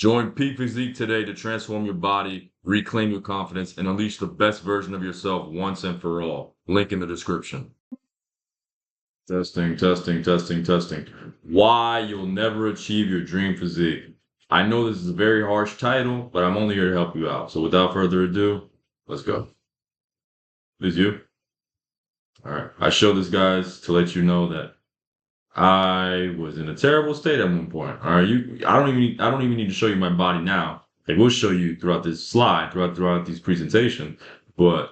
Join Peak Physique today to transform your body, reclaim your confidence, and unleash the best version of yourself once and for all. Link in the description. Testing, testing, testing, testing. Why you'll never achieve your dream physique. I know this is a very harsh title, but I'm only here to help you out. So without further ado, let's go. This you? All right. I show this, guys, to let you know that I was in a terrible state at one point. All right, I don't even need to show you my body now. I will show you throughout this slide, throughout these presentations, but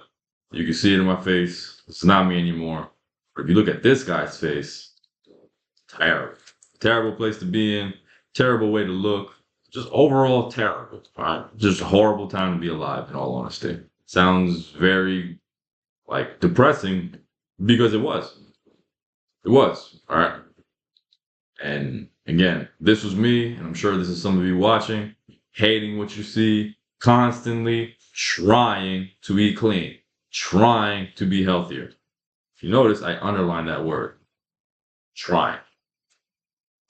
you can see it in my face. It's not me anymore. But if you look at this guy's face, terrible place to be in, terrible way to look, just overall terrible. All right, just a horrible time to be alive. In all honesty, sounds very depressing because it was. It was. All right. And again, this was me, and I'm sure this is some of you watching, hating what you see, constantly trying to eat clean, trying to be healthier. If you notice, I underline that word, trying.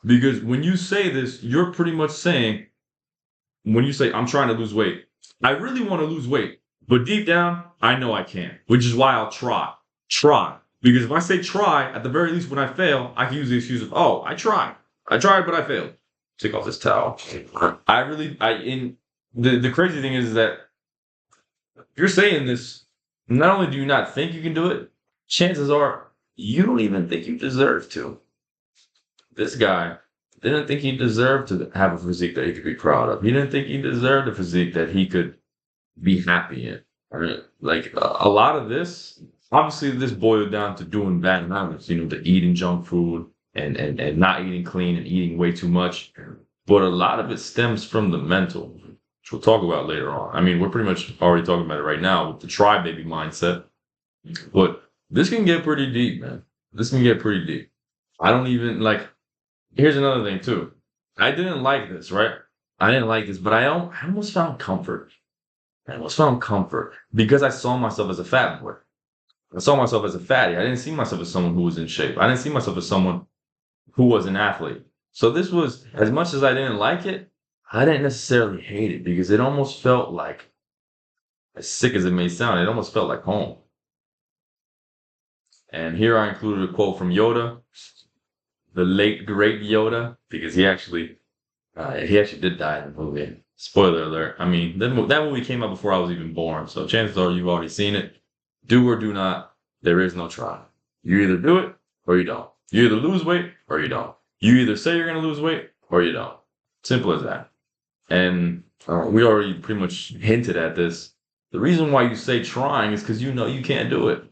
Because when you say this, you're pretty much saying, when you say, I'm trying to lose weight, I really want to lose weight, but deep down, I know I can't, which is why I'll try. Because if I say try, at the very least, when I fail, I can use the excuse of, oh, I tried, but I failed. Take off this towel. The crazy thing is that if you're saying this, not only do you not think you can do it, chances are you don't even think you deserve to. This guy didn't think he deserved to have a physique that he could be proud of. He didn't think he deserved a physique that he could be happy in. Right? A lot of this, obviously, this boiled down to doing bad habits, to eating junk food and not eating clean and eating way too much. But a lot of it stems from the mental, which we'll talk about later on. I mean, we're pretty much already talking about it right now with the try baby mindset. But this can get pretty deep, man. This can get pretty deep. I don't even here's another thing too. I didn't like this, right? I didn't like this, but I almost found comfort. I almost found comfort because I saw myself as a fat boy. I saw myself as a fatty. I didn't see myself as someone who was in shape. I didn't see myself as someone who was an athlete. So this was, as much as I didn't like it, I didn't necessarily hate it because it almost felt like, as sick as it may sound, it almost felt like home. And here I included a quote from Yoda, the late great Yoda, because he actually did die in the movie. Spoiler alert. I mean, that movie came out before I was even born, so chances are you've already seen it. Do or do not, there is no try. You either do it or you don't. You either lose weight or you don't. You either say you're going to lose weight or you don't. Simple as that. And we already pretty much hinted at this. The reason why you say trying is because you know you can't do it.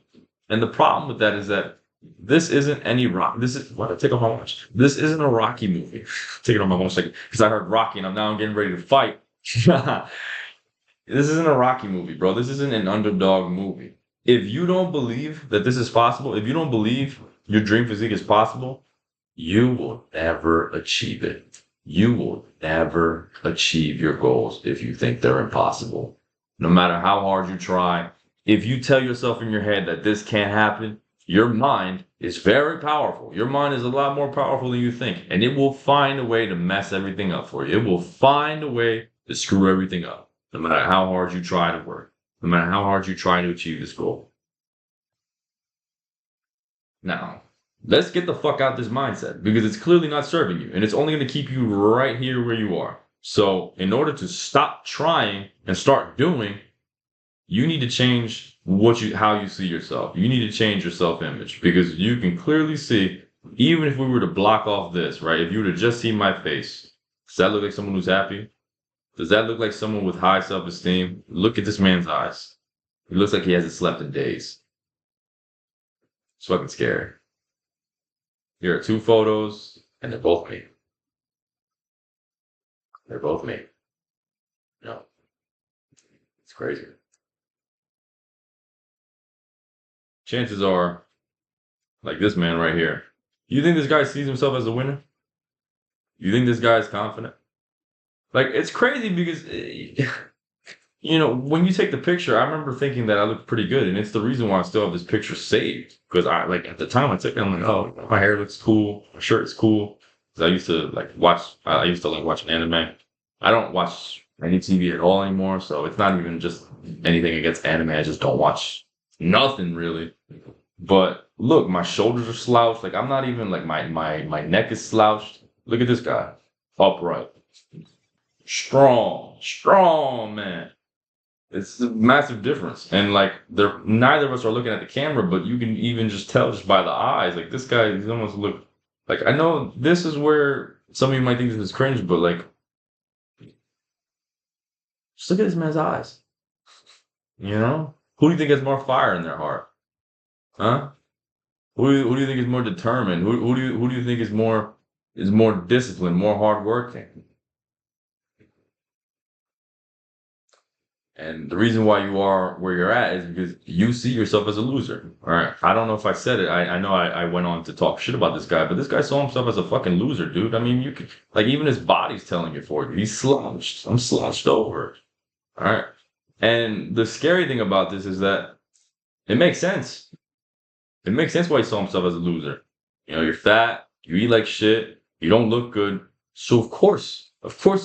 And the problem with that is that this isn't any rock. Take off my watch. This isn't a Rocky movie. Take it off my watch because I heard Rocky and I'm getting ready to fight. This isn't a Rocky movie, bro. This isn't an underdog movie. If you don't believe that this is possible, if you don't believe your dream physique is possible, you will never achieve it. You will never achieve your goals if you think they're impossible. No matter how hard you try, if you tell yourself in your head that this can't happen, your mind is very powerful. Your mind is a lot more powerful than you think, and it will find a way to mess everything up for you. It will find a way to screw everything up, no matter how hard you try to work. No matter how hard you try to achieve this goal. Now, let's get the fuck out of this mindset because it's clearly not serving you and it's only going to keep you right here where you are. So in order to stop trying and start doing, you need to change how you see yourself. You need to change your self-image because you can clearly see, even if we were to block off this, right? If you were to just see my face, does that look like someone who's happy? Does that look like someone with high self-esteem? Look at this man's eyes. He looks like he hasn't slept in days. It's fucking scary. Here are two photos, and they're both me. They're both me. No. It's crazy. Chances are, like this man right here. You think this guy sees himself as a winner? You think this guy is confident? It's crazy because, when you take the picture, I remember thinking that I looked pretty good. And it's the reason why I still have this picture saved. Because at the time I took it, I'm like, oh, my hair looks cool. My shirt is cool. Because I used to watch an anime. I don't watch any TV at all anymore, so it's not even just anything against anime. I just don't watch nothing really. But look, my shoulders are slouched. Like I'm not even like my neck is slouched. Look at this guy, upright, strong man. It's a massive difference. And like they're neither of us are looking at the camera, but you can even just tell just by the eyes. Like this guy, he's almost look like I know this is where some of you might think this is cringe, but like just look at this man's eyes. You know? Who do you think has more fire in their heart? Huh? Who do you think is more determined? Who do you think is more disciplined, more hardworking? And the reason why you are where you're at is because you see yourself as a loser. All right. I don't know if I said it. I know I went on to talk shit about this guy, but this guy saw himself as a fucking loser, dude. I mean, you could, like, even his body's telling you for it. He's slouched. I'm slouched over. All right. And the scary thing about this is that it makes sense. It makes sense why he saw himself as a loser. You know, you're fat, you eat like shit, you don't look good. So of course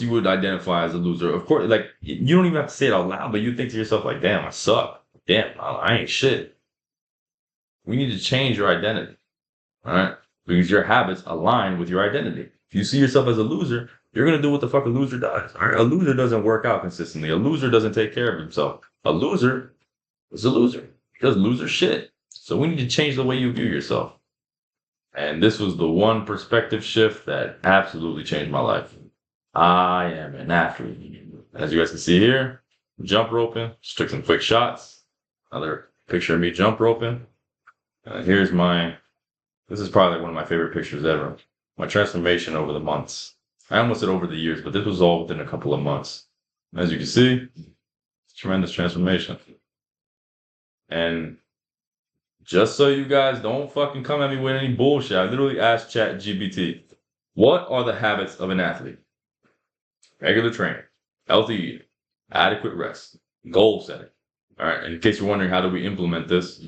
you would identify as a loser. Of course, like you don't even have to say it out loud, but you think to yourself like, damn, I suck. Damn, I ain't shit. We need to change your identity. All right. Because your habits align with your identity. If you see yourself as a loser, you're gonna do what the fuck a loser does. All right. A loser doesn't work out consistently. A loser doesn't take care of himself. A loser is a loser. He does loser shit. So we need to change the way you view yourself. And this was the one perspective shift that absolutely changed my life. I am an athlete. As you guys can see here, jump roping. Just took some quick shots. Another picture of me jump roping. This is probably one of my favorite pictures ever. My transformation over the months. I almost said over the years, but this was all within a couple of months. As you can see, tremendous transformation. And just so you guys don't fucking come at me with any bullshit, I literally asked ChatGPT, what are the habits of an athlete? Regular training, healthy eating, adequate rest, goal setting. All right, and in case you're wondering how do we implement this,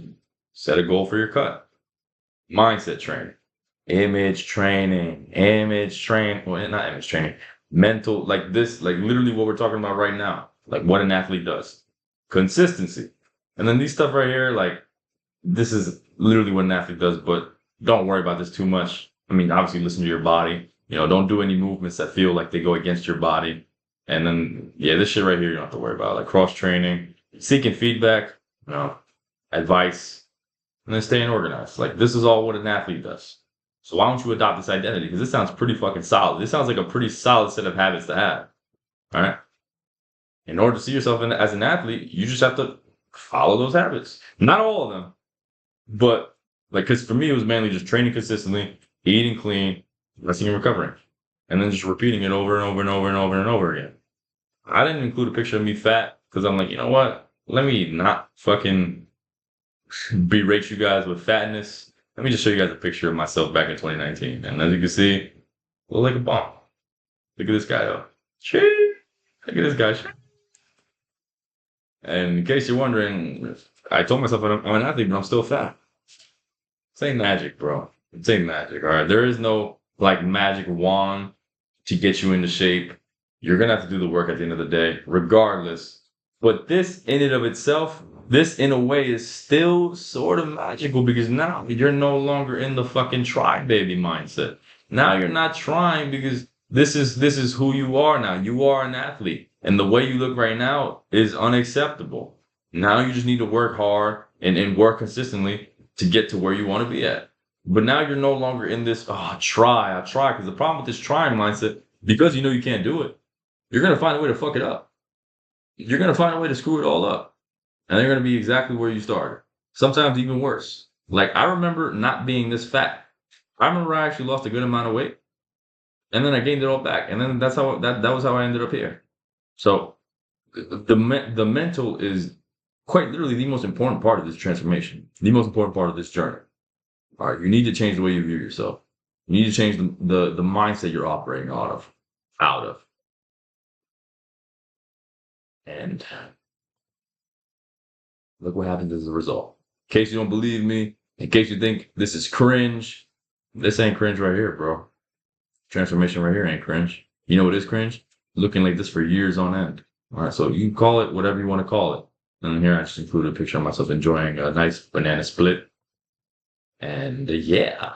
set a goal for your cut. Mindset training, well, not image training, mental, like this, like literally what we're talking about right now, like what an athlete does. Consistency. And then these stuff right here, like this is literally what an athlete does, but don't worry about this too much. I mean, obviously listen to your body. You know, don't do any movements that feel like they go against your body. And then, yeah, this shit right here, you don't have to worry about, like cross training, seeking feedback, you know, advice, and then staying organized. Like this is all what an athlete does. So why don't you adopt this identity? Because this sounds pretty fucking solid. This sounds like a pretty solid set of habits to have. All right. In order to see yourself as an athlete, you just have to follow those habits. Not all of them, but like, because for me, it was mainly just training consistently, eating clean, resting and recovering, and then just repeating it over and over and over and over and over again. I didn't include a picture of me fat because I'm like, you know what? Let me not fucking berate you guys with fatness. Let me just show you guys a picture of myself back in 2019. And as you can see, I look like a bomb. Look at this guy though. Look at this guy. And in case you're wondering, I told myself I'm an athlete, but I'm still fat. This ain't magic, bro. It ain't magic, all right? There is no, like, magic wand to get you into shape. You're going to have to do the work at the end of the day, regardless. But this, in and of itself, this, in a way, is still sort of magical because now you're no longer in the fucking try baby mindset. Now you're not trying because this is who you are now. You are an athlete. And the way you look right now is unacceptable. Now you just need to work hard and work consistently to get to where you want to be at. But now you're no longer in this, oh, I try. Because the problem with this trying mindset, because you know you can't do it, you're going to find a way to fuck it up. You're going to find a way to screw it all up. And they're going to be exactly where you started. Sometimes even worse. Like, I remember not being this fat. I remember I actually lost a good amount of weight. And then I gained it all back. And then that was how I ended up here. So the mental is quite literally the most important part of this transformation, the most important part of this journey. All right, you need to change the way you view yourself. You need to change the mindset you're operating out of. And look what happens as a result. In case you don't believe me, in case you think this is cringe, this ain't cringe right here, bro. Transformation right here ain't cringe. You know what is cringe? looking like this for years on end. All right, so you can call it whatever you want to call it. And here I just included a picture of myself enjoying a nice banana split. And yeah.